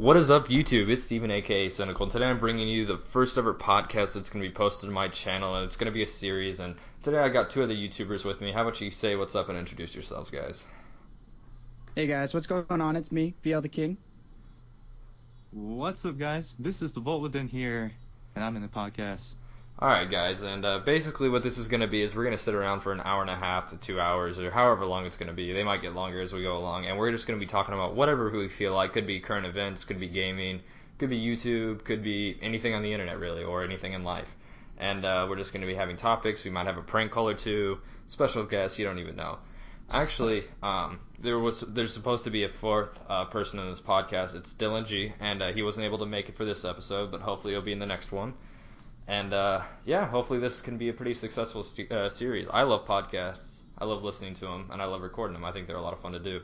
What is up, YouTube? It's Steven, aka Cynical, and today I'm bringing you the first ever podcast that's going to be posted to my channel, and it's going to be a series. And today I got two other YouTubers with me. How about you say what's up and introduce yourselves, guys? Hey guys, what's going on? It's me, VL the King. What's up, guys? This is the Vault Within here, and I'm in the podcast. Alright, guys, and basically what this is going to be is we're going to sit around for an hour and a half to 2 hours, or however long it's going to be. They might get longer as we go along, and we're just going to be talking about whatever we feel like. Could be current events, could be gaming, could be YouTube, could be anything on the internet, really, or anything in life. And we're just going to be having topics. We might have a prank call or two, special guests, you don't even know. Actually, there's supposed to be a fourth person in this podcast. It's Dylan G, and he wasn't able to make it for this episode, but hopefully he'll be in the next one. And yeah, hopefully this can be a pretty successful series. I love podcasts. I love listening to them, and I love recording them. I think they're a lot of fun to do.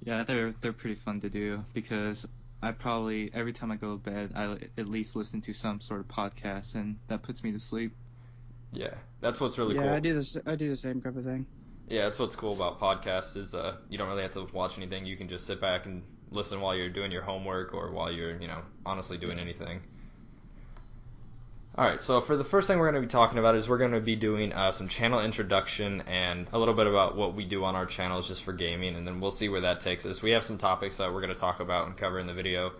Yeah, they're pretty fun to do because I probably every time I go to bed, I at least listen to some sort of podcast, and that puts me to sleep. Yeah, that's what's really cool. Yeah, I do the same type of thing. Yeah, that's what's cool about podcasts is you don't really have to watch anything. You can just sit back and listen while you're doing your homework or while you're, honestly doing anything. Alright, so for the first thing we're going to be talking about is we're going to be doing some channel introduction and a little bit about what we do on our channels just for gaming, and then we'll see where that takes us. We have some topics that we're going to talk about and cover in the video.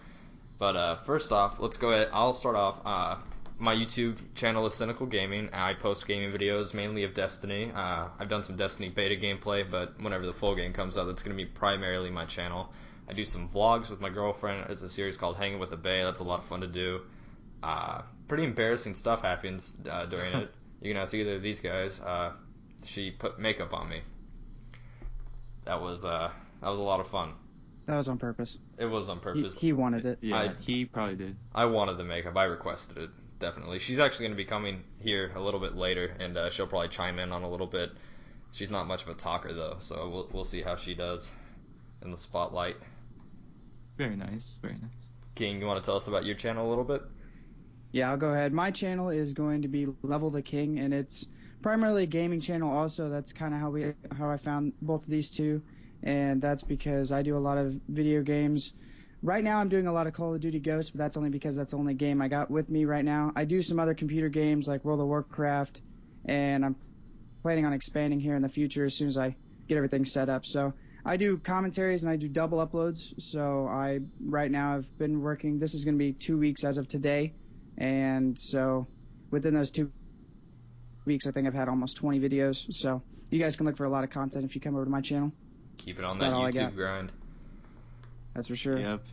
But first off, let's go ahead. I'll start off. My YouTube channel is Cynical Gaming. I post gaming videos mainly of Destiny. I've done some Destiny beta gameplay, but whenever the full game comes out, that's going to be primarily my channel. I do some vlogs with my girlfriend. It's a series called Hanging with the Bae. That's a lot of fun to do. Pretty embarrassing stuff happens during it. You can ask either of these guys. She put makeup on me. That was a lot of fun. That was on purpose. It was on purpose. He wanted it. Yeah, he probably did. I wanted the makeup. I requested it, definitely. She's actually going to be coming here a little bit later, and she'll probably chime in on a little bit. She's not much of a talker, though, so we'll see how she does in the spotlight. Very nice, very nice. King, you want to tell us about your channel a little bit? Yeah, I'll go ahead. My channel is going to be Level the King, and it's primarily a gaming channel also. That's kind of how I found both of these two, and that's because I do a lot of video games. Right now I'm doing a lot of Call of Duty Ghosts, but that's only because that's the only game I got with me right now. I do some other computer games like World of Warcraft, and I'm planning on expanding here in the future as soon as I get everything set up. So I do commentaries and I do double uploads. So right now I've been working. This is going to be 2 weeks as of today. And so within those 2 weeks, I think I've had almost 20 videos. So you guys can look for a lot of content if you come over to my channel. Keep it on that YouTube grind. That's for sure. Yep.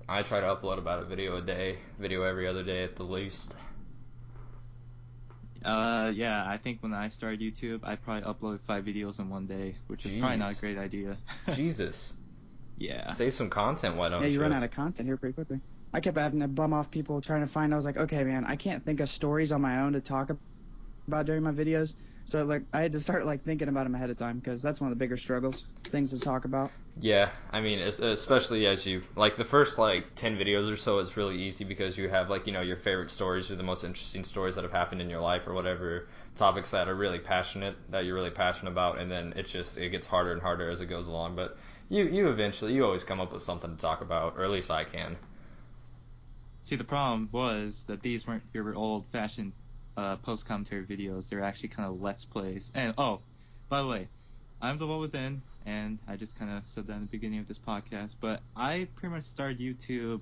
I try to upload about a video a day, video every other day at the least. Yeah, I think when I started YouTube, I probably uploaded 5 videos in one day, which is probably not a great idea. Jesus. Yeah. Save some content, why don't you? Yeah, you run out of content here pretty quickly. I kept having to bum off people trying to find. I was like, okay, man, I can't think of stories on my own to talk about during my videos. So I had to start thinking about them ahead of time because that's one of the bigger struggles, things to talk about. Yeah, I mean, especially as you the first 10 videos or so is really easy because you have your favorite stories or the most interesting stories that have happened in your life or whatever topics that you're really passionate about, and then it gets harder and harder as it goes along. But you always come up with something to talk about, or at least I can. See, the problem was that these weren't your old-fashioned post-commentary videos. They're actually kind of Let's Plays. And, oh, by the way, I'm the one within, and I just kind of said that in the beginning of this podcast, but I pretty much started YouTube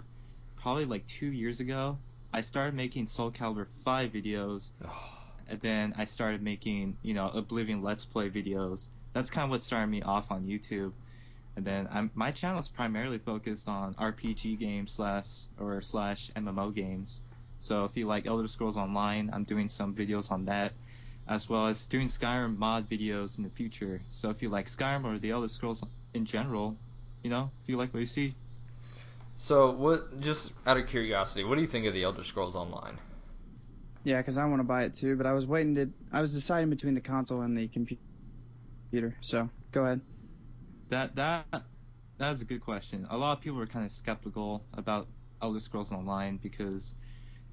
probably 2 years ago. I started making Soul Calibur 5 videos, and then I started making, Oblivion Let's Play videos. That's kind of what started me off on YouTube. And then my channel is primarily focused on RPG games slash MMO games. So if you like Elder Scrolls Online, I'm doing some videos on that, as well as doing Skyrim mod videos in the future. So if you like Skyrim or the Elder Scrolls in general, if you like what you see. So just out of curiosity, what do you think of the Elder Scrolls Online? Yeah, because I want to buy it too, but I was deciding between the console and the computer. So go ahead. That's a good question. A lot of people are kind of skeptical about Elder Scrolls Online because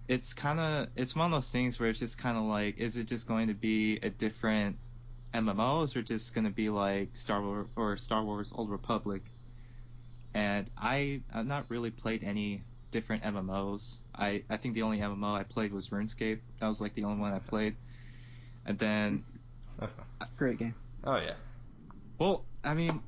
it's one of those things where it's just kind of is it just going to be a different MMO, or is it just going to be like Star Wars Old Republic? and I've not really played any different MMOs. I think the only MMO I played was RuneScape. That was like the only one I played. And then Great game. Oh yeah. well, I mean,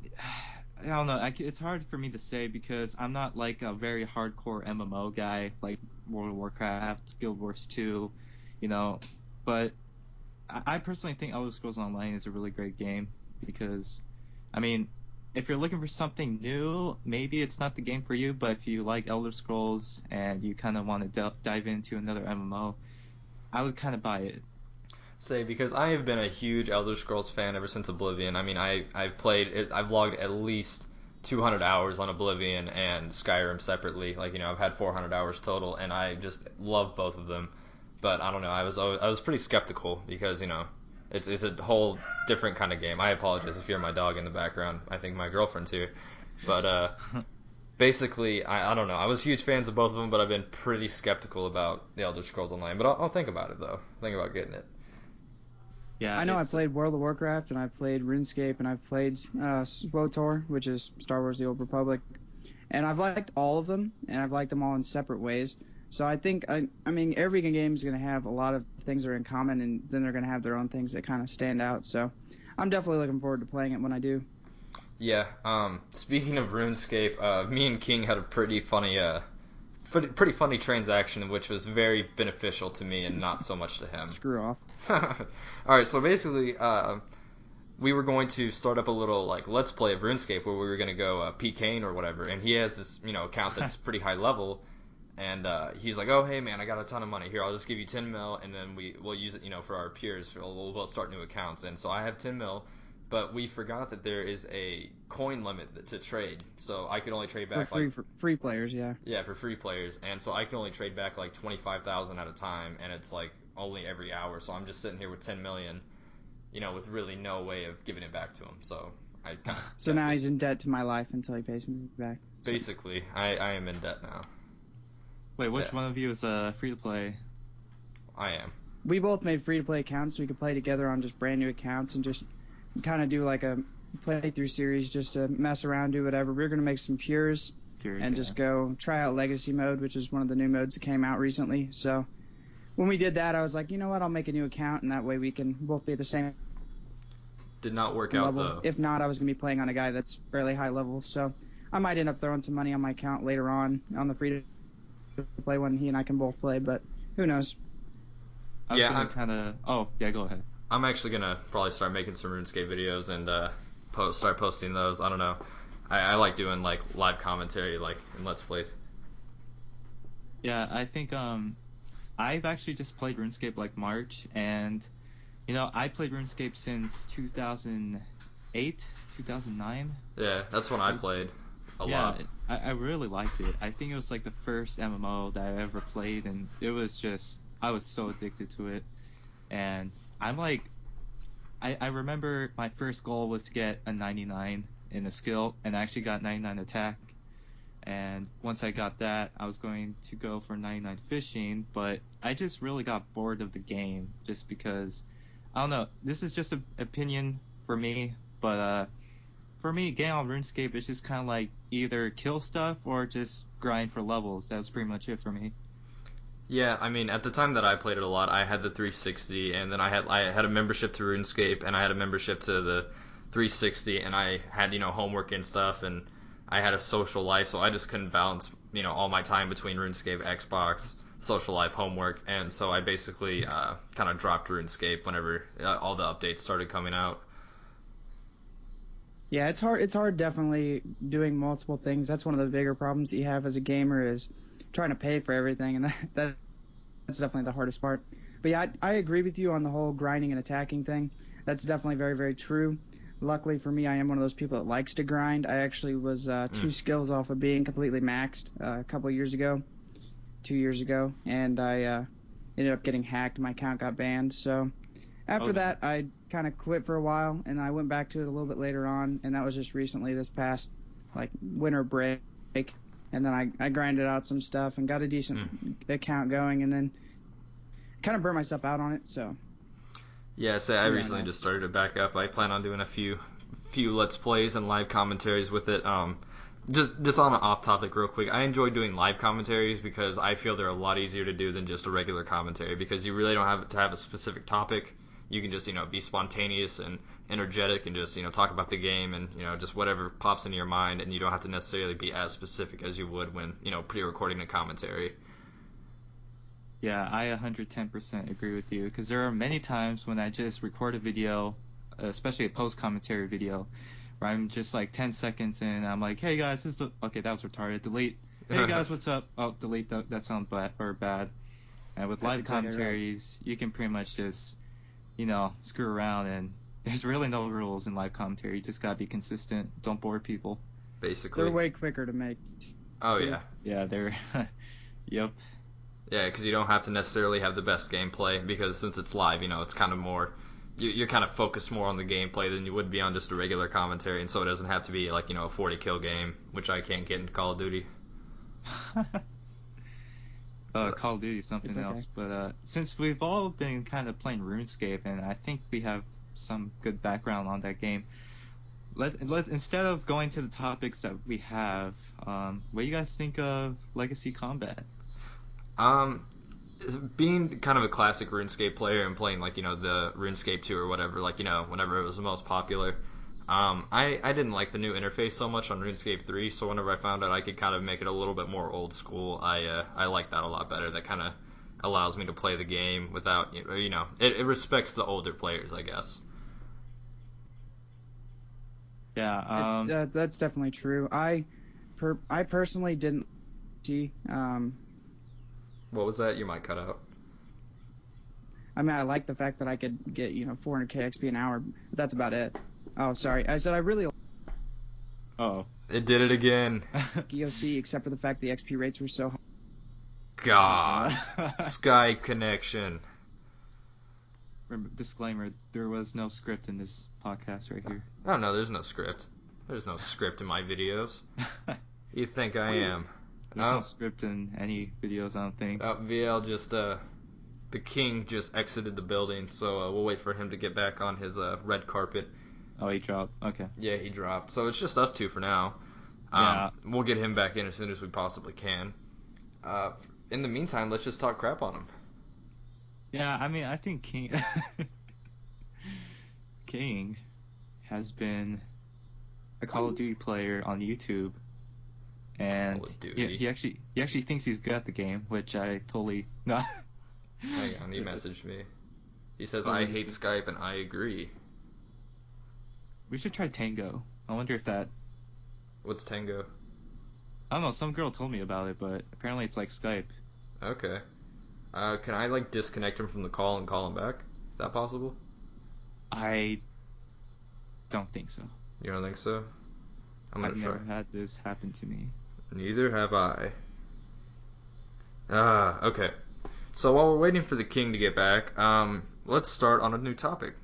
I don't know. It's hard for me to say because I'm not like a very hardcore MMO guy like World of Warcraft, Guild Wars 2, you know. But I personally think Elder Scrolls Online is a really great game because, I mean, if you're looking for something new, maybe it's not the game for you. But if you like Elder Scrolls and you kind of want to dive into another MMO, I would kind of buy it. Say, because I have been a huge Elder Scrolls fan ever since Oblivion. I mean, I've played it, I've logged at least 200 hours on Oblivion and Skyrim separately. Like, you know, I've had 400 hours total, and I just love both of them. But I don't know, I was pretty skeptical because, you know, it's a whole different kind of game. I apologize if you hear my dog in the background. I think my girlfriend's here. But basically, I don't know. I was huge fans of both of them, but I've been pretty skeptical about the Elder Scrolls Online. But I'll think about it though. Think about getting it. Yeah, I know I played World of Warcraft, and I played RuneScape, and I've played SWTOR, which is Star Wars: The Old Republic, and I've liked all of them, and I've liked them all in separate ways. So I think, I mean, every game is going to have a lot of things that are in common, and then they're going to have their own things that kind of stand out. So I'm definitely looking forward to playing it when I do. Yeah. Speaking of RuneScape, me and King had a pretty funny transaction, which was very beneficial to me and not so much to him. Screw off. All right, so basically, we were going to start up a little like let's play of RuneScape where we were going to go PKing or whatever, and he has this account that's pretty high level, and he's like, oh hey man, I got a ton of money here, I'll just give you 10 mil, and then we'll use it for our peers, we'll start new accounts, and so I have 10 mil. But we forgot that there is a coin limit to trade, so I could only trade back for free players, yeah. Yeah, for free players, and so I can only trade back like 25,000 at a time, and it's like only every hour. So I'm just sitting here with 10 million, with really no way of giving it back to him. So So now he's in debt to my life until he pays me back. Basically, I am in debt now. Wait, which one of you is free to play? I am. We both made free to play accounts, so we could play together on just brand new accounts and just kind of do like a playthrough series just to mess around, do whatever. We're going to make some peers and just go try out legacy mode, which is one of the new modes that came out recently. So when we did that, I was like, you know what, I'll make a new account, and that way we can both be at the same Did not work level. out though. If not, I was going to be playing on a guy that's fairly high level, so I might end up throwing some money on my account later on the free to play one. He and I can both play, but who knows. I'm kind of. Oh yeah, go ahead. I'm actually gonna probably start making some RuneScape videos and start posting those. I don't know. I like doing like live commentary like in Let's Plays. Yeah, I think I've actually just played RuneScape like March, and I played RuneScape since 2008, 2009. Yeah, that's when I played a lot. Yeah, I really liked it. I think it was like the first MMO that I ever played, and it was just I was so addicted to it. And I'm like, I remember my first goal was to get a 99 in a skill, and I actually got 99 attack. And once I got that, I was going to go for 99 fishing, but I just really got bored of the game just because, I don't know, this is just an opinion for me, but for me, getting on RuneScape is just kind of like either kill stuff or just grind for levels. That was pretty much it for me. Yeah, I mean, at the time that I played it a lot, I had the 360, and then I had a membership to RuneScape, and I had a membership to the 360, and I had homework and stuff, and I had a social life, so I just couldn't balance all my time between RuneScape, Xbox, social life, homework, and so I basically kind of dropped RuneScape whenever all the updates started coming out. Yeah, it's hard. It's hard, definitely doing multiple things. That's one of the bigger problems that you have as a gamer is trying to pay for everything, and that's definitely the hardest part. But yeah, I agree with you on the whole grinding and attacking thing. That's definitely very, very true. Luckily for me, I am one of those people that likes to grind. I actually was 2 skills off of being completely maxed a couple years ago, 2 years ago, and I ended up getting hacked. My account got banned. So after that, I kind of quit for a while, and I went back to it a little bit later on, and that was just recently this past winter break. And then I grinded out some stuff and got a decent account going, and then kind of burned myself out on it. So yeah, I recently just started it back up. I plan on doing a few Let's Plays and live commentaries with it. Just on an off topic real quick, I enjoy doing live commentaries because I feel they're a lot easier to do than just a regular commentary because you really don't have to have a specific topic. You can just, be spontaneous and energetic and just, talk about the game and, just whatever pops into your mind, and you don't have to necessarily be as specific as you would when, pre-recording a commentary. Yeah, I 110% agree with you, because there are many times when I just record a video, especially a post-commentary video, where I'm just like 10 seconds in, and I'm like, hey guys, okay, that was retarded, delete. Hey guys, what's up? Oh, delete, that sounds bad. And with live commentaries, you can pretty much just, screw around, and there's really no rules in live commentary. You just gotta be consistent, don't bore people. Basically. They're way quicker to make. Oh, yeah. Yeah, they're, yep. Yeah, because you don't have to necessarily have the best gameplay, because since it's live, it's kind of more... You're kind of focused more on the gameplay than you would be on just a regular commentary, and so it doesn't have to be like, a 40-kill game, which I can't get in Call of Duty. Call of Duty is something else, but since we've all been kind of playing RuneScape, and I think we have some good background on that game, let instead of going to the topics that we have, what do you guys think of Legacy Combat? Being kind of a classic RuneScape player and playing, like, the RuneScape 2 or whatever, like, whenever it was the most popular, I didn't like the new interface so much on RuneScape 3, so whenever I found out I could kind of make it a little bit more old school, I like that a lot better. That kind of allows me to play the game without, it respects the older players, I guess. Yeah, that's definitely true. I personally didn't see. What was that? You might cut out. I mean, I like the fact that I could get 400k XP an hour, but that's about it. Oh, sorry. I said I really. Oh. It did it again. EOC, except for the fact the XP rates were so high. God. Skype connection. Remember, disclaimer, there was no script in this podcast right here. Oh, no, there's no script. There's no script in my videos. You think I am? There's no script in any videos, I don't think. VL just, the king just exited the building, so we'll wait for him to get back on his red carpet. Oh, he dropped. Okay. Yeah, he dropped. So it's just us two for now. Yeah. We'll get him back in as soon as we possibly can. In the meantime, let's just talk crap on him. Yeah, I mean, I think King has been a Call of Duty player on YouTube, and he actually thinks he's good at the game, which I totally not. Hang on, he messaged me. He says, I hate Skype, and I agree. We should try Tango. I wonder if that... What's Tango? I don't know, some girl told me about it, but apparently it's like Skype. Okay. Can I, like, disconnect him from the call and call him back? Is that possible? I don't think so. You don't think so? I've never had this happen to me. Neither have I. Okay. So while we're waiting for the king to get back, let's start on a new topic.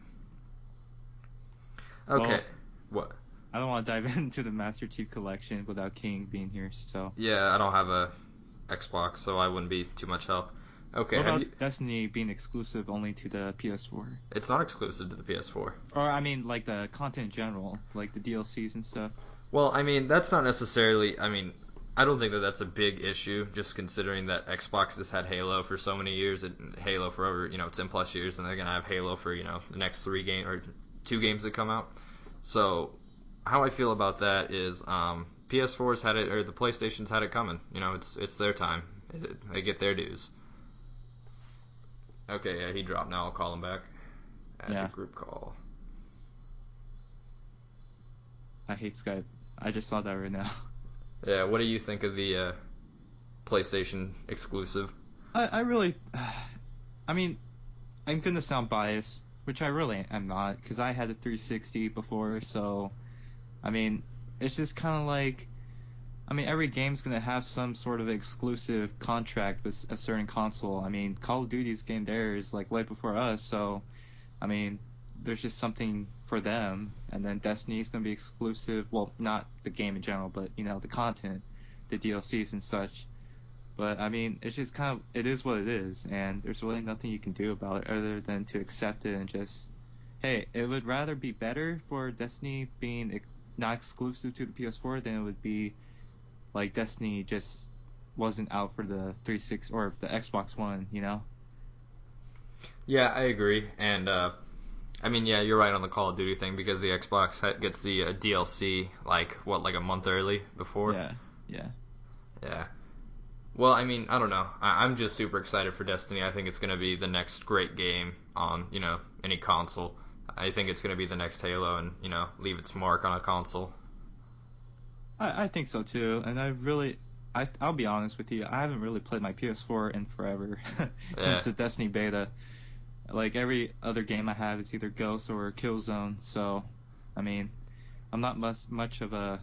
Okay. Well, what? I don't want to dive into the Master Chief Collection without King being here, so... Yeah, I don't have a Xbox, so I wouldn't be too much help. Okay. What about Destiny being exclusive only to the PS4? It's not exclusive to the PS4. Or, I mean, like, the content in general, like the DLCs and stuff. Well, I mean, that's not necessarily... I mean, I don't think that that's a big issue, just considering that Xbox has had Halo for so many years, and Halo for over, 10-plus years, and they're going to have Halo for, the next 2 games that come out. So, how I feel about that is PS4's had it, or the PlayStation's had it coming. It's their time. They get their dues. Okay, yeah, he dropped. Now I'll call him back. Add the group call. I hate Skype. I just saw that right now. Yeah, what do you think of the PlayStation exclusive? I really... I mean, I'm going to sound biased, which I really am not, because I had a 360 before, so... I mean, it's just kind of like... I mean, every game's going to have some sort of exclusive contract with a certain console. I mean, Call of Duty's game there is, like, way before us, so... I mean, there's just something for them, and then Destiny's going to be exclusive. Well, not the game in general, but, the content, the DLCs and such. But, I mean, it's just kind of... It is what it is, and there's really nothing you can do about it other than to accept it and just... Hey, it would rather be better for Destiny being not exclusive to the PS4 than it would be like Destiny just wasn't out for the 360 or the Xbox One, you know? Yeah, I agree. And I mean, yeah, you're right on the Call of Duty thing because the Xbox gets the DLC like a month early before. Yeah, yeah. Yeah. Well, I mean, I don't know. I'm just super excited for Destiny. I think it's going to be the next great game on, any console. I think it's going to be the next Halo and, leave its mark on a console. I think so too, and I'll be honest with you, I haven't really played my PS4 in forever since the Destiny beta. Like every other game I have is either Ghost or Killzone, so I mean, I'm not much of a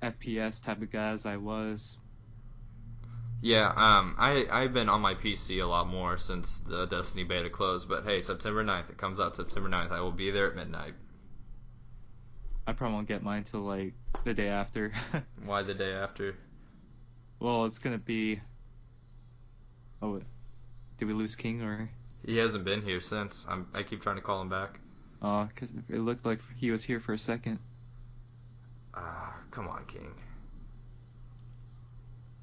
FPS type of guy as I was. Yeah, I've been on my PC a lot more since the Destiny beta closed, but hey, September 9th, it comes out September 9th. I will be there at midnight. I probably won't get mine till like the day after. Why the day after? Well, it's gonna be. Oh, did we lose King or? He hasn't been here since. I keep trying to call him back. Oh, because it looked like he was here for a second. Come on, King.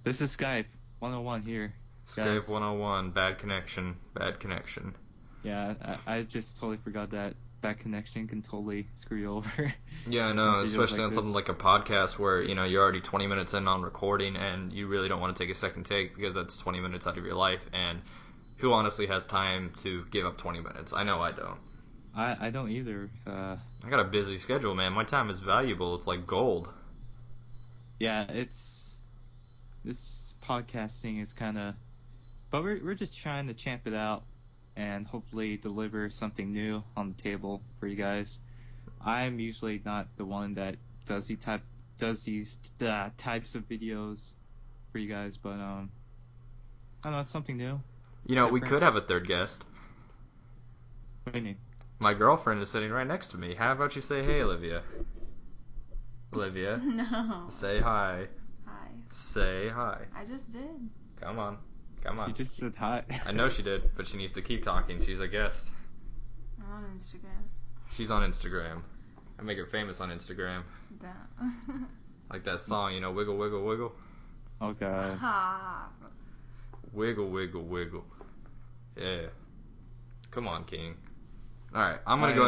This is Skype 101 here. Skype guys. 101, bad connection, bad connection. Yeah, I just totally forgot that bad connection can totally screw you over. Yeah, I know, especially on something like a podcast where, you're already 20 minutes in on recording and you really don't want to take a second take because that's 20 minutes out of your life, and who honestly has time to give up 20 minutes? I know I don't. I don't either. I got a busy schedule, man. My time is valuable. It's like gold. Yeah, this podcasting is kind of, but we're just trying to champ it out and hopefully deliver something new on the table for you guys. I'm usually not the one that does these types of videos for you guys, but I don't know, it's something new. We could have a third guest. What do you mean? My girlfriend is sitting right next to me. How about you say hey, Olivia? Olivia? No. Say hi. Hi. Say hi. I just did. Come on. You just said hi. I know she did, but she needs to keep talking. She's a guest. I'm on Instagram. She's on Instagram. I make her famous on Instagram. Duh. Like that song, wiggle, wiggle, wiggle. Oh god. Ha. Wiggle, wiggle, wiggle. Yeah. Come on, King. All right, I'm gonna go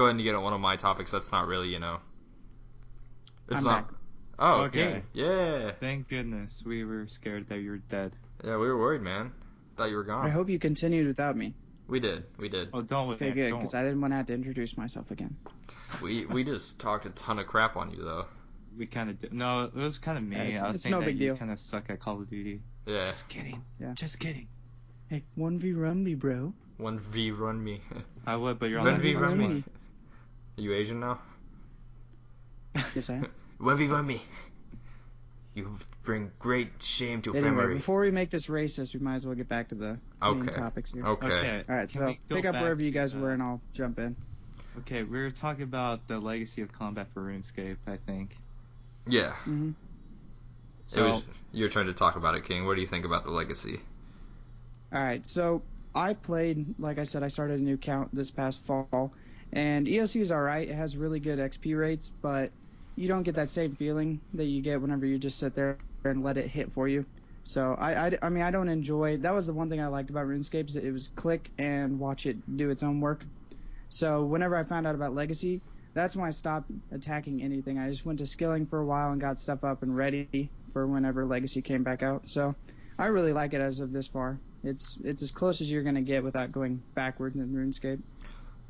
ahead and get at one of my topics. That's not really, It's I'm not. back. Oh, Okay. King. Yeah. Thank goodness. We were scared that you were dead. Yeah, we were worried, man. Thought you were gone. I hope you continued without me. We did. Oh, don't. Okay, good, because I didn't want to have to introduce myself again. We just talked a ton of crap on you, though. We kind of did. No, it was kind of me. Yeah, I was it's saying no that big you deal. kind of suck at Call of Duty. Yeah. Just kidding. Yeah. Just kidding. Hey, 1v run me, bro. 1v run me. I would, but you're on 1v Xbox run me. One. Are you Asian now? Yes, I am. 1v run me. You bring great shame to a Anyway, family. before we make this racist, we might as well get back to the main Okay. topics here. Okay. All right, Can so we go pick up back wherever you to guys the- were, and I'll jump in. Okay, we were talking about the legacy of combat for RuneScape, I think. Yeah. Mm-hmm. So, You're trying to talk about it, King. What do you think about the legacy? All right, so I played, like I said, I started a new account this past fall, and EOC is all right. It has really good XP rates, but you don't get that same feeling that you get whenever you just sit there and let it hit for you. So I mean, I don't enjoy. That was the one thing I liked about RuneScape, is that it was click and watch it do its own work. So whenever I found out about Legacy, that's when I stopped attacking anything. I just went to skilling for a while and got stuff up and ready for whenever Legacy came back out. So I really like it as of this far. It's as close as you're gonna get without going backwards in RuneScape.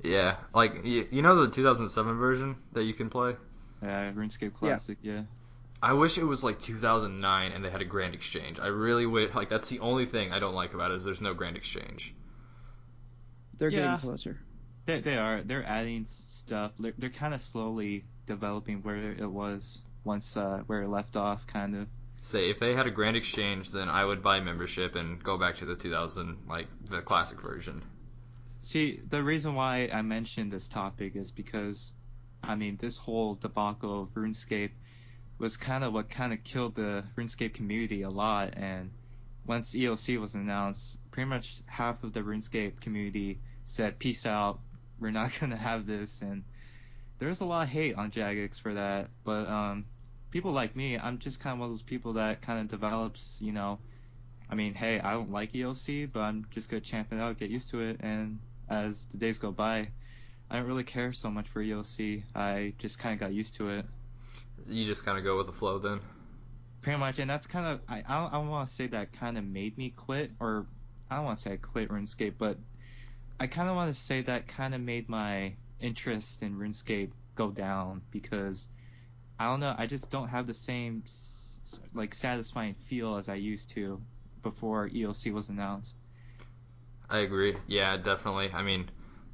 Yeah, like you know the 2007 version that you can play. yeah, RuneScape Classic, yeah. I wish it was like 2009 and they had a grand exchange. I really wish. Like that's the only thing I don't like about it is there's no grand exchange. They're Yeah. getting closer. They are. They're adding stuff. They're kind of slowly developing where it was once, where it left off, kind of. Say if they had a grand exchange, then I would buy membership and go back to the 2000, like the classic version. See, the reason why I mentioned this topic is because, I mean, this whole debacle of RuneScape was kind of what kind of killed the RuneScape community a lot. And once EOC was announced, pretty much half of the RuneScape community said, "Peace out, we're not gonna have this." And there was a lot of hate on Jagex for that. But people like me, I'm just kind of one of those people that kind of develops, I mean, hey, I don't like ELC, but I'm just gonna champion it out, get used to it, and as the days go by, I don't really care so much for ELC. I just kind of got used to it. You just kind of go with the flow then? Pretty much, and that's kind of, I don't want to say that kind of made me quit, or I don't want to say I quit RuneScape, but I kind of want to say that kind of made my interest in RuneScape go down, because I don't know, I just don't have the same like satisfying feel as I used to before ELC was announced. I agree. Yeah, definitely. I mean,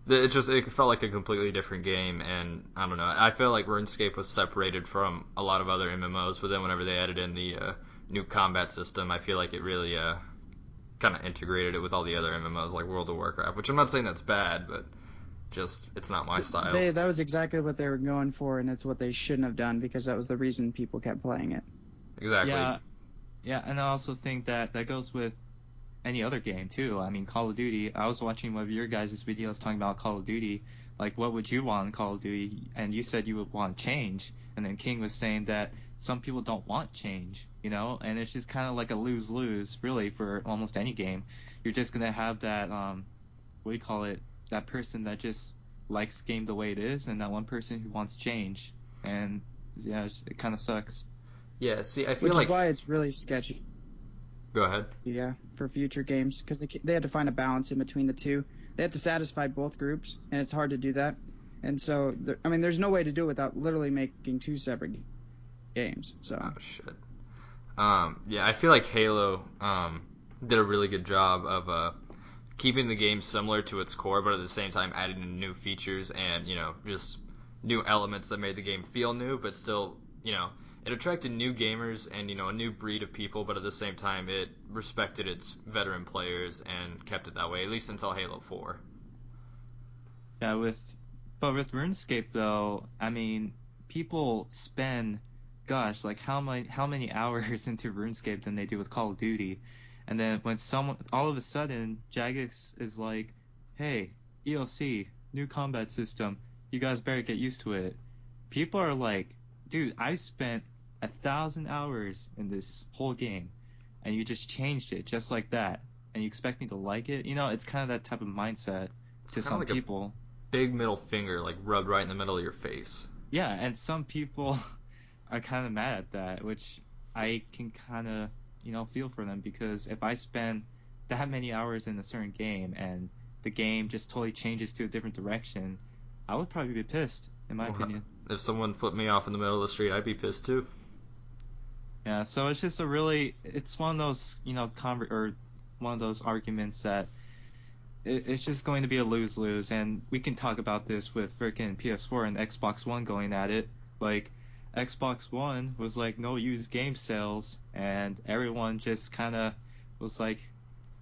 it felt like a completely different game, and I don't know. I feel like RuneScape was separated from a lot of other MMOs, but then whenever they added in the new combat system, I feel like it really kind of integrated it with all the other MMOs like World of Warcraft, which I'm not saying that's bad, but just it's not my style. That was exactly what they were going for, and it's what they shouldn't have done, because that was the reason people kept playing it. Exactly. Yeah, and I also think that goes with any other game too. I mean, Call of Duty. I was watching one of your guys' videos talking about Call of Duty. Like, what would you want in Call of Duty? And you said you would want change. And then King was saying that some people don't want change, And it's just kind of like a lose-lose, really, for almost any game. You're just gonna have that, what do you call it? That person that just likes game the way it is, and that one person who wants change. And yeah, it kind of sucks. Yeah. See, I feel Which like is why it's really sketchy. Go ahead. Yeah, for future games, because they had to find a balance in between the two. They had to satisfy both groups, and it's hard to do that. And so, there's no way to do it without literally making two separate games. So. Oh shit. Yeah, I feel like Halo did a really good job of keeping the game similar to its core, but at the same time adding in new features and just new elements that made the game feel new, but still it attracted new gamers and a new breed of people, but at the same time it respected its veteran players and kept it that way, at least until Halo 4. Yeah, but with RuneScape though, I mean, people spend, gosh, like how many hours into RuneScape than they do with Call of Duty, and then when someone all of a sudden Jagex is like, hey, ELC, new combat system, you guys better get used to it. People are like, dude, I spent 1,000 hours in this whole game, and you just changed it just like that, and you expect me to like it? It's kind of that type of mindset to some like people. Big middle finger, like rubbed right in the middle of your face. Yeah, and some people are kind of mad at that, which I can kind of, feel for them, because if I spend that many hours in a certain game and the game just totally changes to a different direction, I would probably be pissed, in my opinion. If someone flipped me off in the middle of the street, I'd be pissed too. Yeah, so it's just it's one of those, or one of those arguments that it's just going to be a lose-lose, and we can talk about this with frickin' PS4 and Xbox One going at it. Like, Xbox One was like no used game sales, and everyone just kind of was like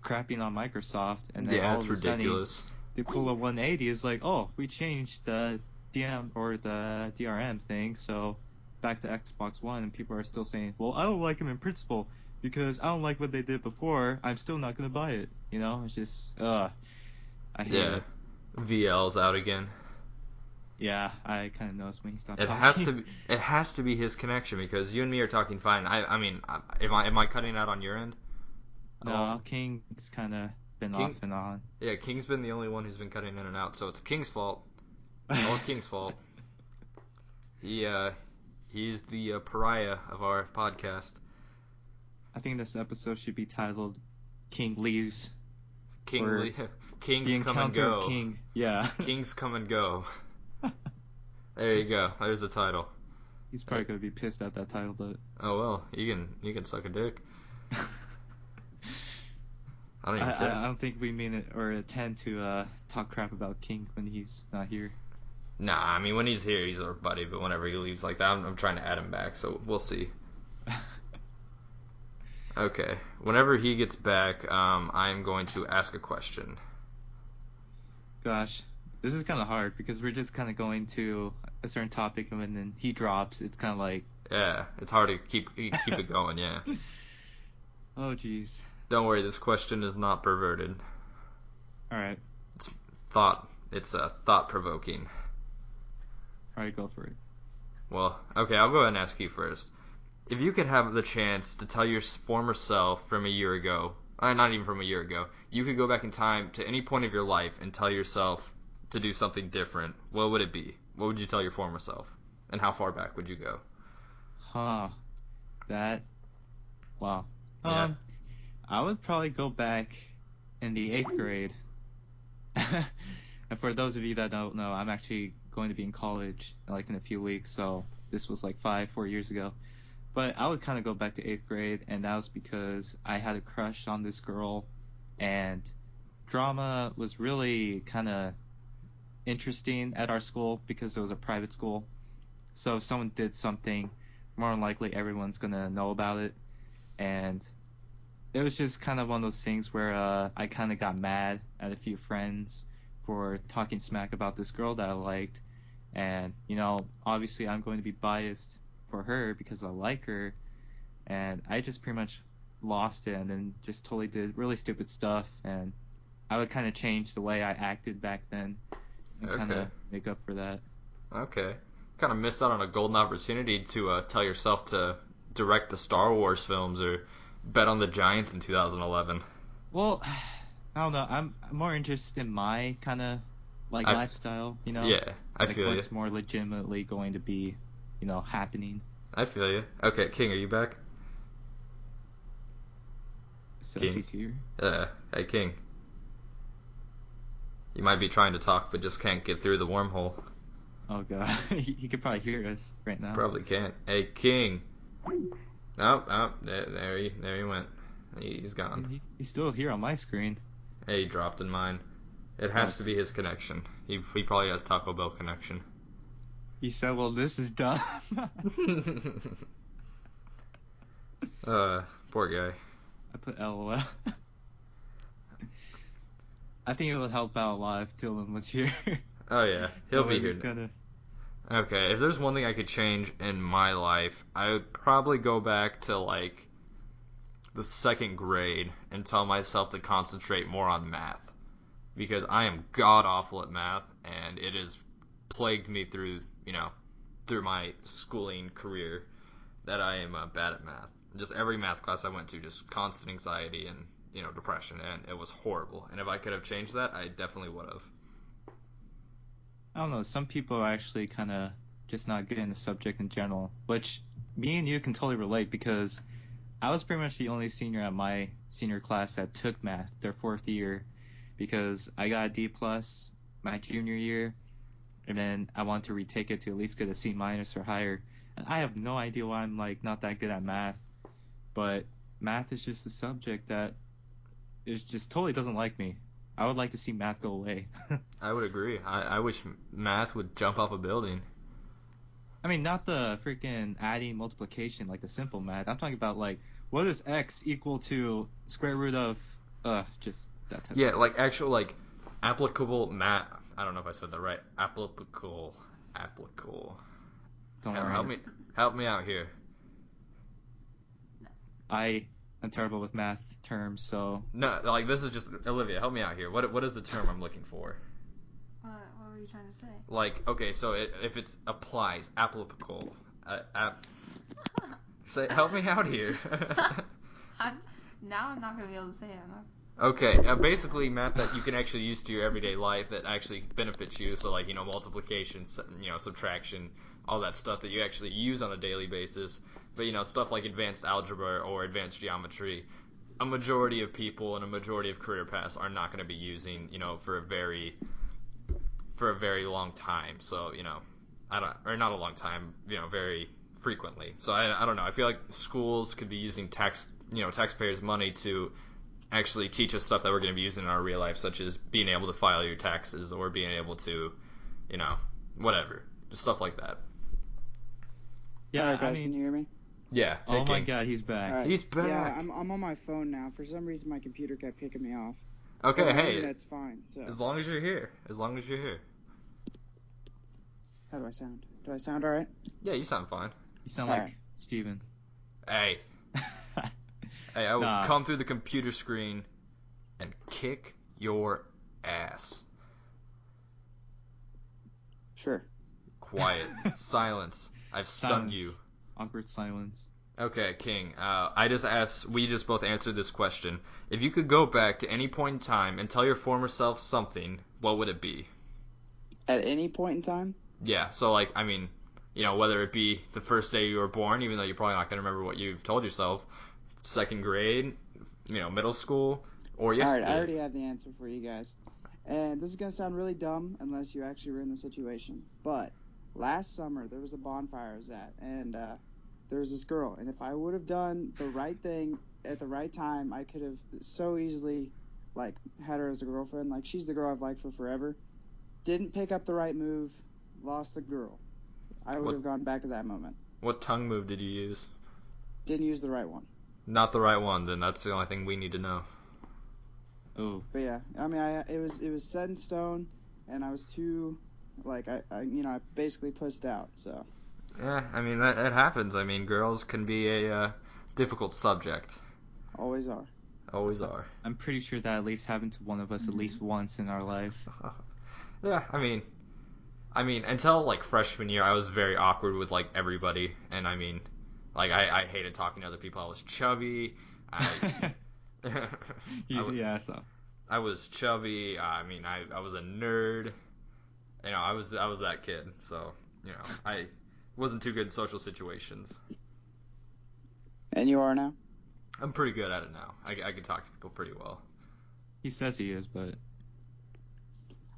crapping on Microsoft, and then all of a sudden they pull a 180 is like, oh, we changed the DM or the DRM thing, so back to Xbox One, and people are still saying, well, I don't like them in principle because I don't like what they did before. I'm still not gonna buy it. It's just I hate it. VL's out again. Yeah, I kind of noticed when he stopped it talking. It has to be his connection, because you and me are talking fine. I mean, am I cutting out on your end? No, King's kind of been off and on. Yeah, King's been the only one who's been cutting in and out, so it's King's fault. All King's fault. He's the pariah of our podcast. I think this episode should be titled "King Leaves." Kings come and go. Of King. Yeah. Kings come and go. There you go. There's the title. He's probably gonna be pissed at that title, but. Oh well, you can suck a dick. I don't even care. I don't think we mean it or intend to talk crap about King when he's not here. Nah, I mean, when he's here, he's our buddy, but whenever he leaves like that, I'm trying to add him back, so we'll see. Okay, whenever he gets back, I'm going to ask a question. Gosh, this is kind of hard, because we're just kind of going to a certain topic, and then he drops, it's kind of like... Yeah, it's hard to keep it going, yeah. Oh, jeez. Don't worry, this question is not perverted. Alright. It's thought-provoking. Alright, go for it. Well, okay, I'll go ahead and ask you first. if you could have the chance to tell your former self from a year ago, not even from a year ago, you could go back in time to any point of your life and tell yourself to do something different, what would it be? What would you tell your former self? And how far back would you go? Huh. That. Wow. Yeah. I would probably go back in the 8th grade. And for those of you that don't know, I'm actually going to be in college like in a few weeks, so this was like 4 years ago. But I would kind of go back to 8th grade, and that was because I had a crush on this girl, and drama was really kind of interesting at our school because it was a private school. So if someone did something, more than likely everyone's going to know about it. And it was just kind of one of those things where I kind of got mad at a few friends for talking smack about this girl that I liked. And, you know, obviously I'm going to be biased for her because I like her. And I just pretty much lost it and then just totally did really stupid stuff. And I would kind of change the way I acted back then and kind of make up for that. Okay. Kind of missed out on a golden opportunity to tell yourself to direct the Star Wars films or bet on the Giants in 2011. Well, I don't know. I'm more interested in my kind of like lifestyle, you know? Yeah, I like feel you. what's more legitimately going to be, you know, happening. I feel you. Okay, King, are you back? So King. he's here. Hey, King. You might be trying to talk, but just can't get through the wormhole. Oh god, he could probably hear us right now. Probably can't. Hey, King. Oh, there he went. He's gone. He's still here on my screen. Hey, he dropped in mine. It has to be his connection. He probably has Taco Bell connection. He said, "Well, this is dumb." Poor guy. I put LOL. I think it would help out a lot if Dylan was here. Oh yeah, he'll be here. Kinda... Okay, if there's one thing I could change in my life, I would probably go back to like the 2nd grade and tell myself to concentrate more on math. Because I am god awful at math and it has plagued me through my schooling career that I am bad at math. Just every math class I went to, just constant anxiety and, depression, and it was horrible. And if I could have changed that, I definitely would have. I don't know, some people are actually kind of just not good in the subject in general, which me and you can totally relate because I was pretty much the only senior at my senior class that took math their 4th year because I got a D plus my junior year, and then I wanted to retake it to at least get a C minus or higher. And I have no idea why I'm like not that good at math, but math is just a subject that is just totally doesn't like me. I would like to see math go away. I would agree. I wish math would jump off a building. I mean, not the freaking adding, multiplication, like the simple math. I'm talking about, like, what is x equal to square root of, just that type of stuff. Like, actual, like, applicable math. I don't know if I said that right. Applicable. Don't worry. Help me out here. I am terrible with math terms, so... No, like, this is just... Olivia, help me out here. What is the term I'm looking for? What were you trying to say? Like, okay, so if it's applies, applicable... Say, help me out here. Now I'm not going to be able to say it. Okay, basically math that you can actually use to your everyday life that actually benefits you. So, like, multiplication, subtraction, all that stuff that you actually use on a daily basis. But, stuff like advanced algebra or advanced geometry, a majority of people and a majority of career paths are not going to be using, for a very long time. So, not a long time, very frequently. So I don't know. I feel like schools could be using taxpayers' money to actually teach us stuff that we're going to be using in our real life, such as being able to file your taxes or being able to, whatever, just stuff like that. Yeah, Alright, guys, can you hear me? Yeah. Oh my god, he's back. Right. He's back. Yeah, I'm on my phone now. For some reason, my computer kept kicking me off. Okay, but hey. That's fine. So. As long as you're here. How do I sound? Do I sound alright? Yeah, you sound fine. You sound like Steven. Hey. Hey, I will come through the computer screen and kick your ass. Sure. Quiet. Silence. I've stunned you. Awkward silence. Okay, King. I just asked. We just both answered this question. If you could go back to any point in time and tell your former self something, what would it be? At any point in time? Yeah. So like, I mean, whether it be the first day you were born, even though you're probably not gonna remember what you told yourself, second grade, middle school, or All right, I yesterday. already have the answer for you guys. And this is going to sound really dumb unless you actually were in the situation. But last summer, there was a bonfire I was at, and there was this girl. And if I would have done the right thing at the right time, I could have so easily, like, had her as a girlfriend. Like, she's the girl I've liked for forever. Didn't pick up the right move, lost the girl. I would What have gone back to that moment. what tongue move did you use? Didn't use the right one. Not the right one. Then that's the only thing we need to know. Oh, But yeah, I mean, it was set in stone, and I was too, like, I basically pussed out. So Yeah, I mean that happens. I mean, girls can be a difficult subject. always are. Always are. I'm pretty sure that at least happened to one of us at least once in our life. Yeah, I mean, until like freshman year, I was very awkward with like everybody, and I mean, like I hated talking to other people. I was chubby. I Yeah, so. I was chubby. I mean, I was a nerd. I was that kid. So I wasn't too good in social situations. And you are now? I'm pretty good at it now. I can talk to people pretty well. He says he is, but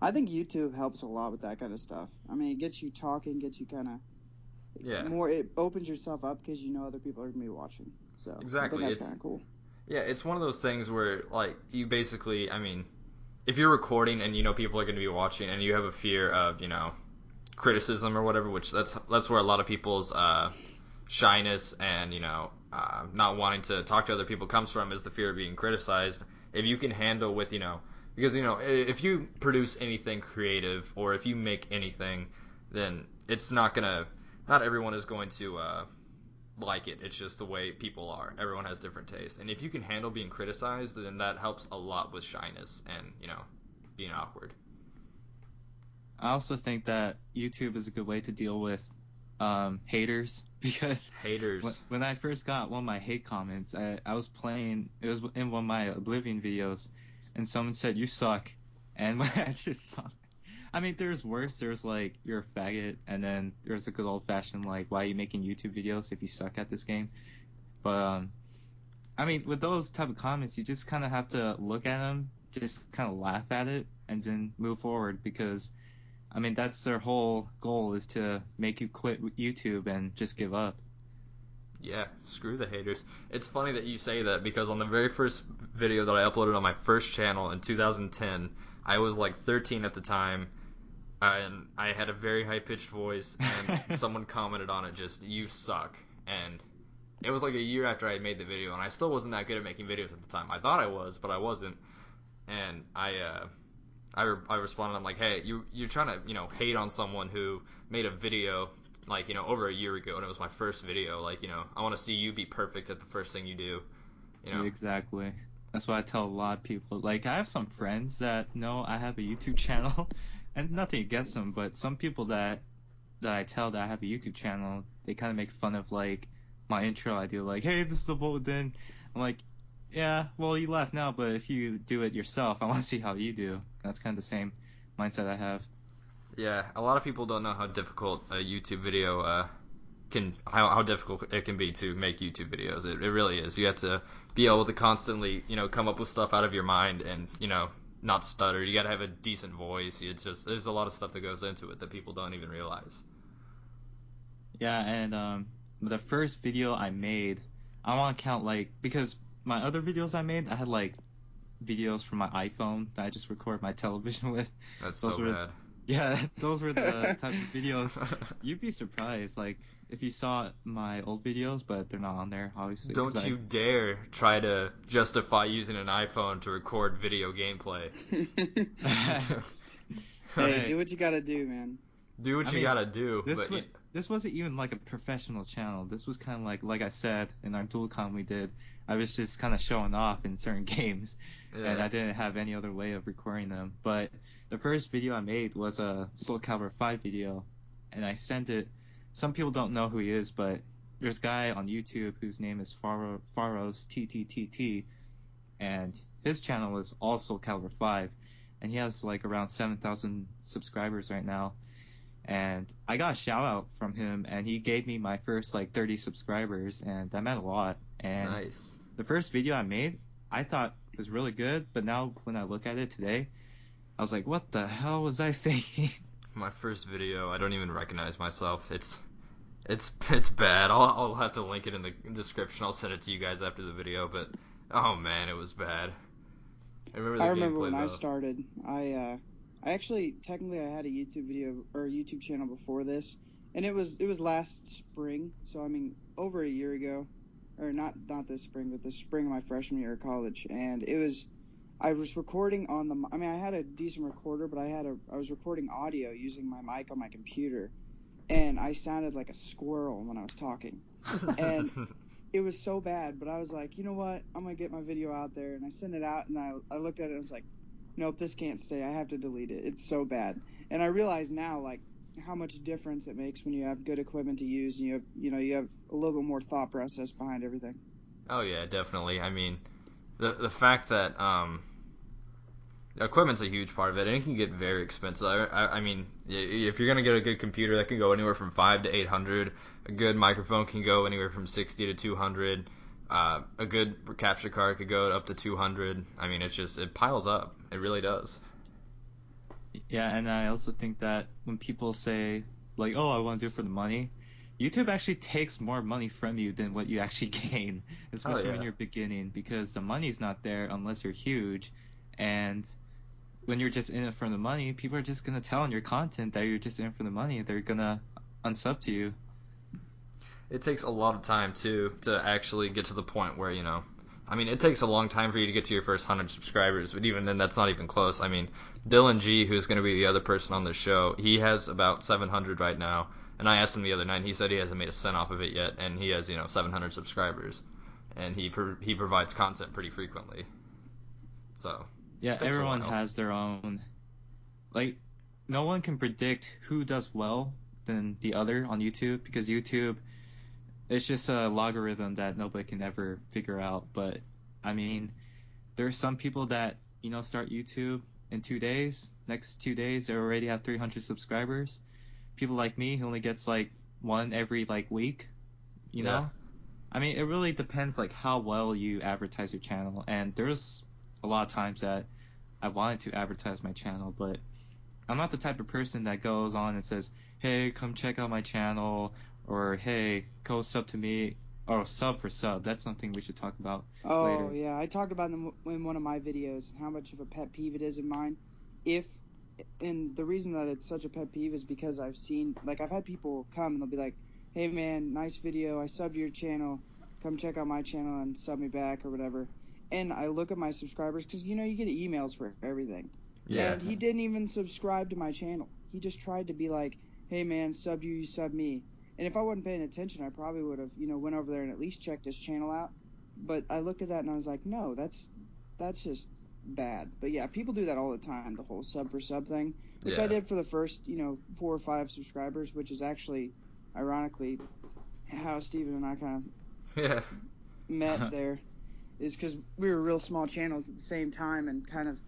I think YouTube helps a lot with that kind of stuff. I mean, it gets you talking, gets you kind of Yeah. more. It opens yourself up because you know other people are gonna be watching. So Exactly, I think it's- that's kind of cool. Yeah, it's one of those things where like you basically, I mean, if you're recording and people are going to be watching and you have a fear of criticism or whatever, which that's where a lot of people's shyness and not wanting to talk to other people comes from, is the fear of being criticized. If you can handle with because if you produce anything creative or if you make anything, then it's not everyone is going to like it. It's just the way people are. Everyone has different tastes, and if you can handle being criticized, then that helps a lot with shyness and being awkward. I also think that YouTube is a good way to deal with haters because Haters. when I first got one of my hate comments, I was playing. It was in one of my Oblivion videos, and someone said you suck, and I just saw. I mean, there's worse. There's like you're a faggot, and then there's a good old fashioned like why are you making YouTube videos if you suck at this game? But I mean, with those type of comments, you just kind of have to look at them, just kind of laugh at it, and then move forward because. I mean, that's their whole goal is to make you quit YouTube and just give up. Yeah, screw the haters. It's funny that you say that because on the very first video that I uploaded on my first channel in 2010, I was like 13 at the time, and I had a very high-pitched voice, and someone commented on it just, "You suck." And it was like a year after I had made the video, and I still wasn't that good at making videos at the time. I thought I was, but I wasn't. And I responded, I'm like, hey, you're trying to, hate on someone who made a video, like, over a year ago, and it was my first video. Like, I want to see you be perfect at the first thing you do, Exactly. That's what I tell a lot of people. Like, I have some friends that know I have a YouTube channel, and nothing against them, but some people that I tell that I have a YouTube channel, they kind of make fun of, like, my intro I do, like, hey, this is the vote then. I'm like, yeah, well, you laugh now, but if you do it yourself, I want to see how you do. That's kind of the same mindset I have. Yeah, a lot of people don't know how difficult a YouTube video how difficult it can be to make YouTube videos. It really is. You have to be able to constantly, come up with stuff out of your mind and, not stutter. You got to have a decent voice. It's just there's a lot of stuff that goes into it that people don't even realize. Yeah, and the first video I made, I want to count like because my other videos I made, I had like videos from my iPhone that I just record my television with. That's Those so were- bad. Yeah, those were the type of videos. You'd be surprised, like if you saw my old videos, but they're not on there, obviously. 'cause Don't I- you dare try to justify using an iPhone to record video gameplay. Hey, do what you gotta do, man. Do what I you mean, gotta do. This wasn't even like a professional channel. This was kind of like I said in our DualCon we did. I was just kind of showing off in certain games, and I didn't have any other way of recording them. But the first video I made was a Soul Calibur 5 video, and I sent it. Some people don't know who he is, but there's a guy on YouTube whose name is Faros TTTT, and his channel is also Caliber 5, and he has like around 7,000 subscribers right now. And I got a shout out from him, and he gave me my first like 30 subscribers, and that meant a lot. And Nice. the first video I made, I thought was really good, but now when I look at it today, I was like, what the hell was I thinking? My first video, I don't even recognize myself. It's bad. I'll have to link it in the description. I'll send it to you guys after the video. But oh man, it was bad. I remember when though. I started. I actually technically I had a YouTube video or YouTube channel before this, and it was last spring. So I mean, over a year ago, or not this spring, but the spring of my freshman year of college, and I was recording on the. I mean, I had a decent recorder, but I was recording audio using my mic on my computer, and I sounded like a squirrel when I was talking, and it was so bad. But I was like, you know what? I'm gonna get my video out there, and I sent it out, and I looked at it and I was like, nope, this can't stay. I have to delete it. It's so bad. And I realize now, like, how much difference it makes when you have good equipment to use, and you have a little bit more thought process behind everything. Oh yeah, definitely. I mean, the fact that equipment's a huge part of it, and it can get very expensive. I mean, if you're gonna get a good computer, that can go anywhere from $500 to $800. A good microphone can go anywhere from $60 to $200. A good capture card could go up to $200. I mean, it piles up. It really does. Yeah, and I also think that when people say, like, oh, I want to do it for the money, YouTube actually takes more money from you than what you actually gain, especially when you're beginning, because the money's not there unless you're huge. And when you're just in it for the money, people are just going to tell on your content that you're just in it for the money. They're going to unsub to you. It takes a lot of time, too, to actually get to the point where, I mean, it takes a long time for you to get to your first 100 subscribers, but even then, that's not even close. I mean, Dylan G, who's going to be the other person on this show, he has about 700 right now, and I asked him the other night, and he said he hasn't made a cent off of it yet, and he has, 700 subscribers, and he provides content pretty frequently. So, yeah, everyone has their own, like, no one can predict who does well than the other on YouTube, because YouTube, it's just a logarithm that nobody can ever figure out. But I mean, there are some people that start YouTube in 2 days. Next 2 days, they already have 300 subscribers. People like me who only gets like one every like week. You know, I mean, it really depends like how well you advertise your channel. And there's a lot of times that I wanted to advertise my channel, but I'm not the type of person that goes on and says, "Hey, come check out my channel." Or, hey, go sub to me, or sub for sub. That's something we should talk about later. Oh, yeah. I talked about in one of my videos how much of a pet peeve it is of mine. And the reason that it's such a pet peeve is because I've had people come and they'll be like, hey, man, nice video. I subbed to your channel. Come check out my channel and sub me back or whatever. And I look at my subscribers because, you get emails for everything. Yeah. And he didn't even subscribe to my channel. He just tried to be like, hey, man, sub you, you sub me. And if I wasn't paying attention, I probably would have, went over there and at least checked his channel out. But I looked at that and I was like, no, that's just bad. But yeah, people do that all the time, the whole sub for sub thing, which I did for the first, 4 or 5 subscribers, which is actually, ironically, how Steven and I kind of met there, is because we were real small channels at the same time and kind of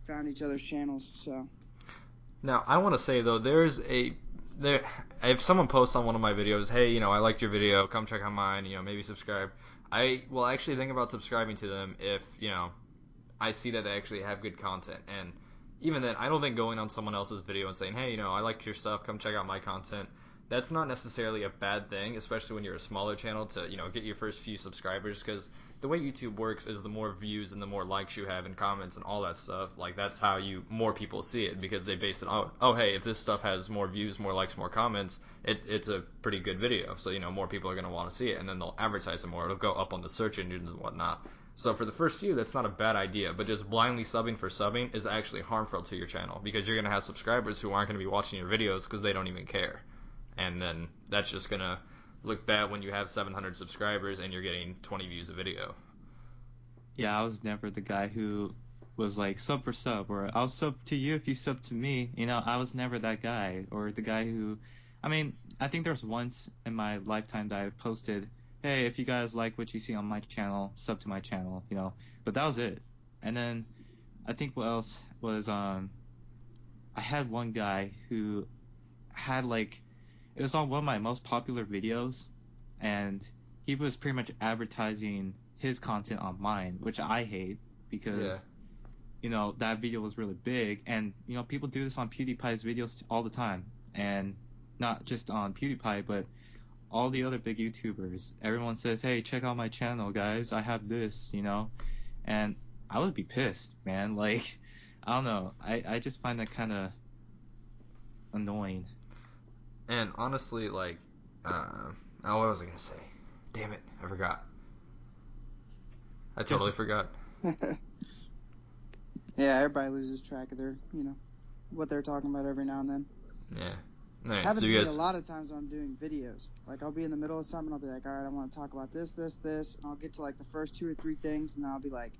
found each other's channels. So now I want to say though, if someone posts on one of my videos, hey, I liked your video, come check out mine, maybe subscribe, I will actually think about subscribing to them if, I see that they actually have good content. And even then, I don't think going on someone else's video and saying, hey, I liked your stuff, come check out my content, that's not necessarily a bad thing, especially when you're a smaller channel, to, get your first few subscribers, because the way YouTube works is the more views and the more likes you have and comments and all that stuff, like, that's how more people see it, because they base it on, oh, hey, if this stuff has more views, more likes, more comments, it's a pretty good video, so, more people are going to want to see it, and then they'll advertise it more, it'll go up on the search engines and whatnot. So for the first few, that's not a bad idea, but just blindly subbing for subbing is actually harmful to your channel, because you're going to have subscribers who aren't going to be watching your videos because they don't even care. And then that's just going to look bad when you have 700 subscribers and you're getting 20 views a video. Yeah, I was never the guy who was like, sub for sub, or I'll sub to you if you sub to me. I was never that guy, or the guy who, I mean, I think there's once in my lifetime that I posted, hey, if you guys like what you see on my channel, sub to my channel, you know. But that was it. And then I think what else was I had one guy who had like, it was on one of my most popular videos, and he was pretty much advertising his content on mine, which I hate because you know, that video was really big, and you know, people do this on PewDiePie's videos all the time, and not just on PewDiePie, but all the other big YouTubers. Everyone says, hey, check out my channel, guys, I have this, you know. And I would be pissed, man. Like, I don't know, I just find that kind of annoying. And honestly, like, what was I gonna say? Damn it, I forgot. I totally forgot. Yeah, everybody loses track of their, you know, what they're talking about every now and then. Yeah. Alright, Happens so to you me guys... a lot of times when I'm doing videos. Like, I'll be in the middle of something, I'll be like, alright, I want to talk about this, and I'll get to, like, the first 2 or 3 things, and then I'll be like,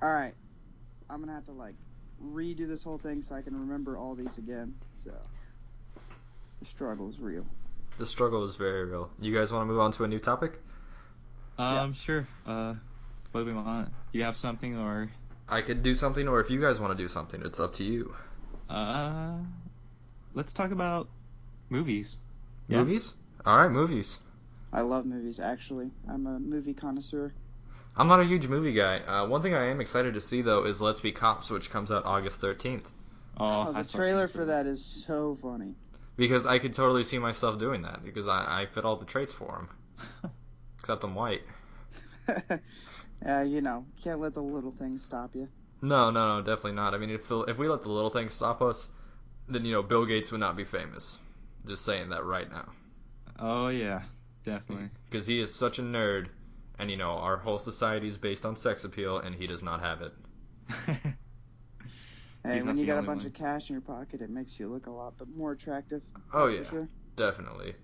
alright, I'm gonna have to, like, redo this whole thing so I can remember all these again. So, the struggle is real. The struggle is very real. You guys want to move on to a new topic? Yeah. Sure. What do we want? Do you have something, or... I could do something, or if you guys want to do something, it's up to you. Let's talk about movies. Yeah? Movies? Alright, movies. I love movies, actually. I'm a movie connoisseur. I'm not a huge movie guy. One thing I am excited to see, though, is Let's Be Cops, which comes out August 13th. Oh, the trailer for that is so funny. Because I could totally see myself doing that, because I fit all the traits for him. Except I'm white. You know, can't let the little things stop you. No, definitely not. I mean, if we let the little things stop us, then, you know, Bill Gates would not be famous. Just saying that right now. Oh, yeah, definitely. Because he is such a nerd, and, you know, our whole society is based on sex appeal, and he does not have it. Hey, when you got a bunch of cash in your pocket, it makes you look a lot more attractive. Oh, yeah, for sure. Definitely.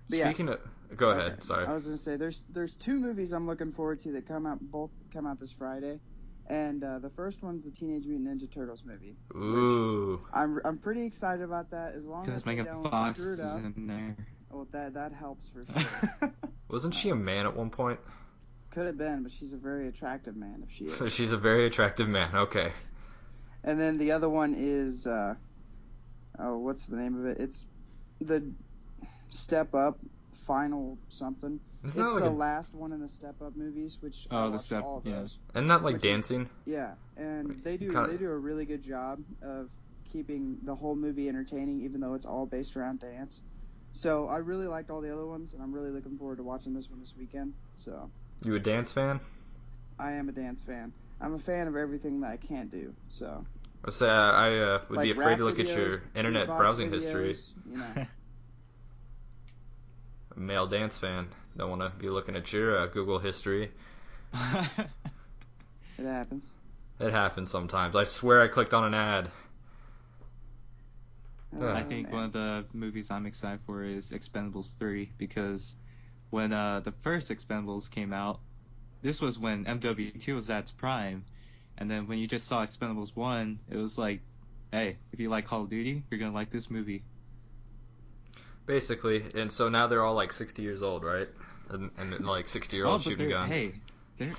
But Speaking of... Go ahead, sorry. I was going to say, there's 2 movies I'm looking forward to that both come out this Friday. And the first one's the Teenage Mutant Ninja Turtles movie. Ooh. I'm pretty excited about that, as long as they don't screw it up. In there. Well, that helps for sure. Wasn't she a man at one point? Could have been, but she's a very attractive man if she is. She's a very attractive man, okay. And then the other one is, what's the name of it? It's the Step Up Final something. It's like the last one in the Step Up movies, which I watched all of those. And not like dancing? Yeah, and they do a really good job of keeping the whole movie entertaining, even though it's all based around dance. So I really liked all the other ones, and I'm really looking forward to watching this one this weekend. So. You a dance fan? I am a dance fan. I'm a fan of everything that I can't do. So. I say I would be afraid to look videos, at your internet browsing history. You know. A male dance fan. Don't want to be looking at your Google history. It happens. It happens sometimes. I swear I clicked on an ad. I think one of the movies I'm excited for is Expendables 3, because when the first Expendables came out, this was when MW2 was at its prime, and then when you just saw Expendables 1, it was like, hey, if you like Call of Duty, you're gonna like this movie. Basically, and so now they're all like 60 years old, right? And like 60-year-olds shooting guns. Hey,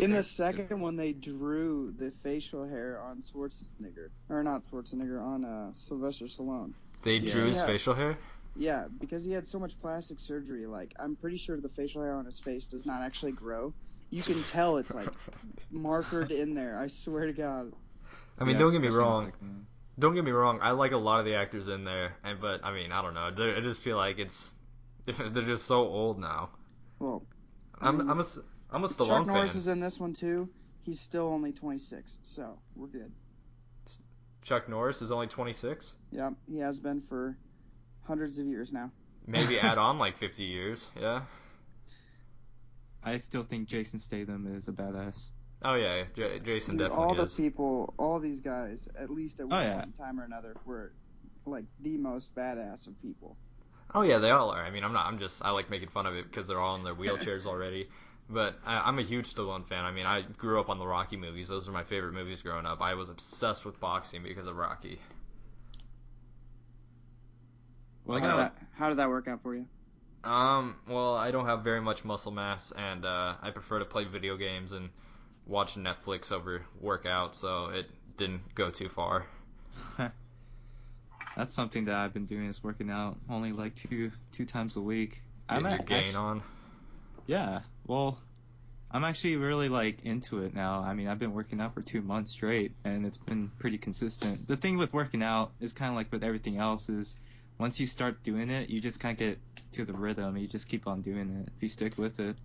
in the second one, they drew the facial hair on Schwarzenegger, or not Schwarzenegger, on Sylvester Stallone. They drew his facial hair? Yeah, because he had so much plastic surgery. Like, I'm pretty sure the facial hair on his face does not actually grow. You can tell it's like markered in there. I swear to God. I mean, don't get me wrong. Don't get me wrong. I like a lot of the actors in there, but I mean, I don't know. I just feel like they're just so old now. Well, I'm a Stallone fan. Chuck Norris is in this one too. He's still only 26, so we're good. Chuck Norris is only 26? Yep, he has been for hundreds of years now. Maybe add on like 50 years, yeah. I still think Jason Statham is a badass. Oh yeah, Jason definitely all is. The people, all these guys, at least at one time or another, were like the most badass of people. Oh yeah, they all are. I mean, I like making fun of it because they're all in their wheelchairs already. But I'm a huge Stallone fan. I mean, I grew up on the Rocky movies. Those were my favorite movies growing up. I was obsessed with boxing because of Rocky. Well, how did that work out for you? Well, I don't have very much muscle mass, and I prefer to play video games and watch Netflix over workout, so it didn't go too far. That's something that I've been doing is working out only like two times a week. Get your gain on. Yeah, well, I'm actually really like into it now. I mean, I've been working out for 2 months straight, and it's been pretty consistent. The thing with working out is kind of like with everything else is once you start doing it, you just kind of get to the rhythm. You just keep on doing it if you stick with it.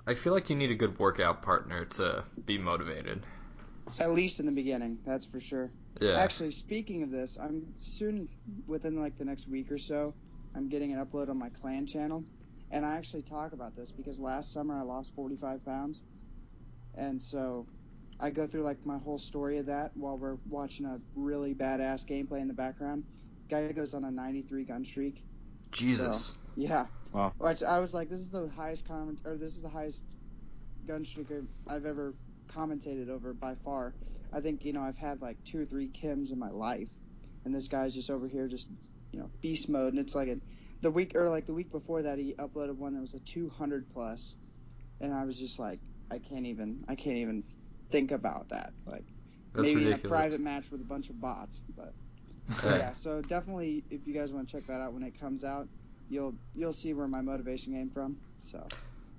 I feel like you need a good workout partner to be motivated. At least in the beginning, that's for sure. Yeah. Actually, speaking of this, I'm soon, within like the next week or so, I'm getting an upload on my clan channel. And I actually talk about this because last summer I lost 45 pounds. And so I go through like my whole story of that while we're watching a really badass gameplay in the background. Guy goes on a 93 gun streak. Jesus. So, yeah. Wow. Which I was like, this is the highest gun streak I've ever commentated over by far. I think, I've had like 2 or 3 Kims in my life. And this guy's just over here just, beast mode. And it's like the week before that, he uploaded one that was a 200 plus, and I was just like, I can't even think about that. Like, That's maybe ridiculous. in a private match with a bunch of bots, but yeah. So definitely, if you guys want to check that out when it comes out, you'll see where my motivation came from. So.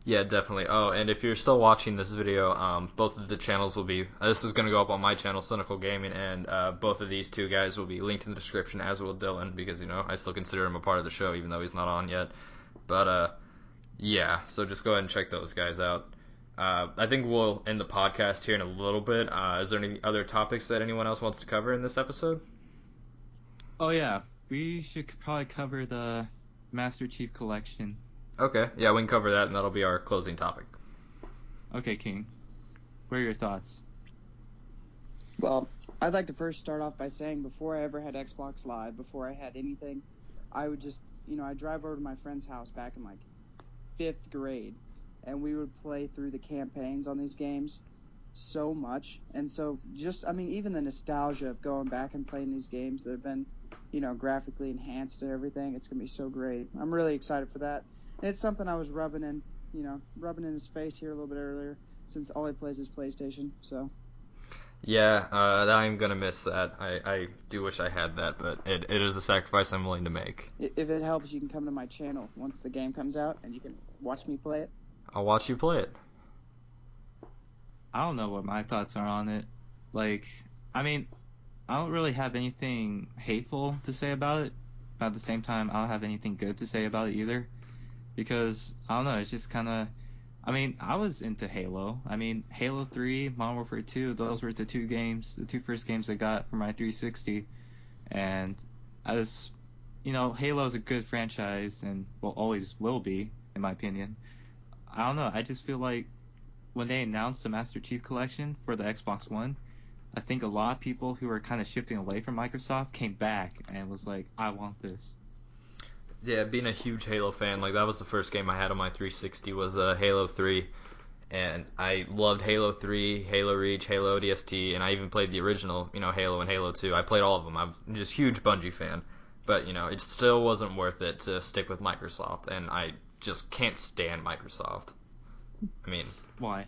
Yeah, definitely. Oh, and if you're still watching this video, both of the channels will be, this is going to go up on my channel, Cynical Gaming, and both of these two guys will be linked in the description, as will Dylan, because, I still consider him a part of the show, even though he's not on yet. But, yeah, so just go ahead and check those guys out. I think we'll end the podcast here in a little bit. Is there any other topics that anyone else wants to cover in this episode? Oh, yeah. We should probably cover the Master Chief Collection. Okay, yeah, we can cover that, and that'll be our closing topic. Okay, King. What are your thoughts? Well, I'd like to first start off by saying before I ever had Xbox Live, before I had anything, I would just, I'd drive over to my friend's house back in like 5th grade, and we would play through the campaigns on these games so much. And so even the nostalgia of going back and playing these games that have been, graphically enhanced and everything, it's going to be so great. I'm really excited for that. It's something I was rubbing in his face here a little bit earlier, since all he plays is PlayStation. So. Yeah, I'm gonna miss that. I do wish I had that, but it is a sacrifice I'm willing to make. If it helps, you can come to my channel once the game comes out, and you can watch me play it. I'll watch you play it. I don't know what my thoughts are on it. Like, I mean, I don't really have anything hateful to say about it, but at the same time, I don't have anything good to say about it either. Because, I don't know, it's just kind of... I mean, I was into Halo. I mean, Halo 3, Modern Warfare 2, those were the 2 first games I got for my 360. And as, Halo is a good franchise and always will be, in my opinion. I don't know, I just feel like when they announced the Master Chief Collection for the Xbox One, I think a lot of people who were kind of shifting away from Microsoft came back and was like, I want this. Yeah, being a huge Halo fan, like that was the first game I had on my 360 was Halo 3, and I loved Halo 3, Halo Reach, Halo ODST, and I even played the original, Halo and Halo 2. I played all of them. I'm just a huge Bungie fan, but it still wasn't worth it to stick with Microsoft, and I just can't stand Microsoft. I mean, why?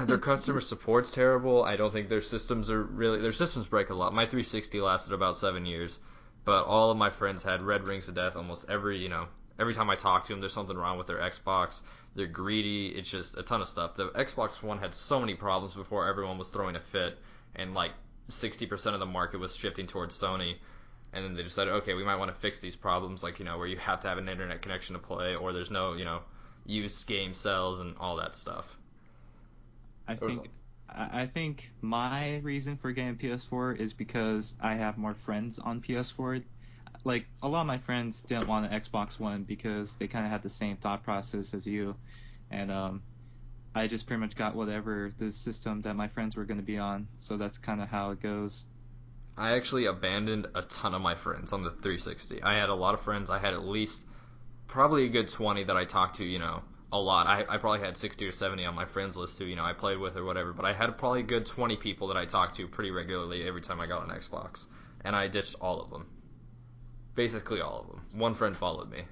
Their customer support's terrible. I don't think their systems break a lot. My 360 lasted about 7 years. But all of my friends had red rings of death almost every time I talk to them, there's something wrong with their Xbox. They're greedy. It's just a ton of stuff. The Xbox One had so many problems before everyone was throwing a fit, and like 60% of the market was shifting towards Sony. And then they decided, okay, we might want to fix these problems, like, where you have to have an internet connection to play, or there's no, used game sales and all that stuff. I think my reason for getting PS4 is because I have more friends on PS4. Like, a lot of my friends didn't want an Xbox One because they kind of had the same thought process as you. And I just pretty much got whatever the system that my friends were going to be on. So that's kind of how it goes. I actually abandoned a ton of my friends on the 360. I had a lot of friends. I had at least probably a good 20 that I talked to, a lot. I probably had 60 or 70 on my friends list who, I played with or whatever, but I had probably a good 20 people that I talked to pretty regularly every time I got an Xbox, and I ditched all of them. Basically all of them. One friend followed me.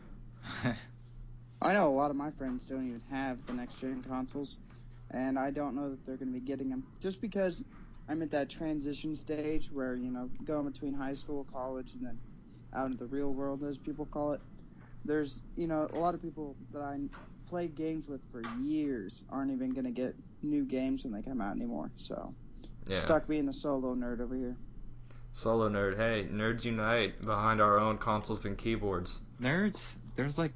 I know a lot of my friends don't even have the next-gen consoles, and I don't know that they're going to be getting them. Just because I'm at that transition stage where, going between high school, college, and then out into the real world, as people call it. There's, a lot of people that I played games with for years aren't even going to get new games when they come out anymore. So, stuck being the solo nerd over here. Solo nerd. Hey, nerds unite behind our own consoles and keyboards. Nerds, there's like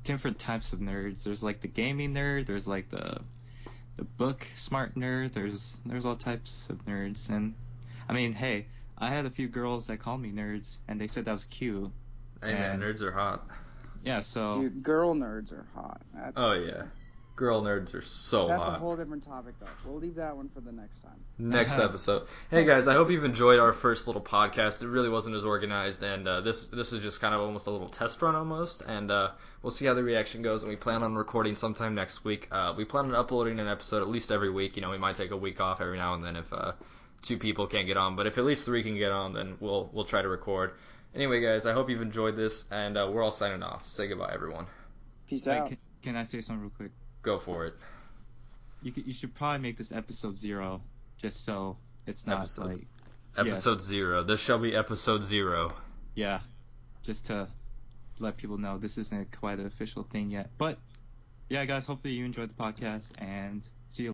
different types of nerds. There's like the gaming nerd. There's like the book smart nerd. There's all types of nerds. And I mean, hey, I had a few girls that called me nerds, and they said that was cute. Hey man, nerds are hot. Yeah, so... Dude, girl nerds are hot. That's yeah. Girl nerds are so hot. That's a whole different topic, though. We'll leave that one for the next time. Next episode. Hey guys, I hope you've enjoyed our first little podcast. It really wasn't as organized, and this is just kind of almost a little test run almost, and we'll see how the reaction goes, and we plan on recording sometime next week. We plan on uploading an episode at least every week. We might take a week off every now and then if 2 people can't get on, but if at least 3 can get on, then we'll try to record. Anyway, guys, I hope you've enjoyed this, and we're all signing off. Say goodbye, everyone. Peace out. Can I say something real quick? Go for it. You should probably make this episode 0, just so it's not Episode 0. This shall be episode 0. Yeah, just to let people know this isn't quite an official thing yet. But, yeah, guys, hopefully you enjoyed the podcast, and see you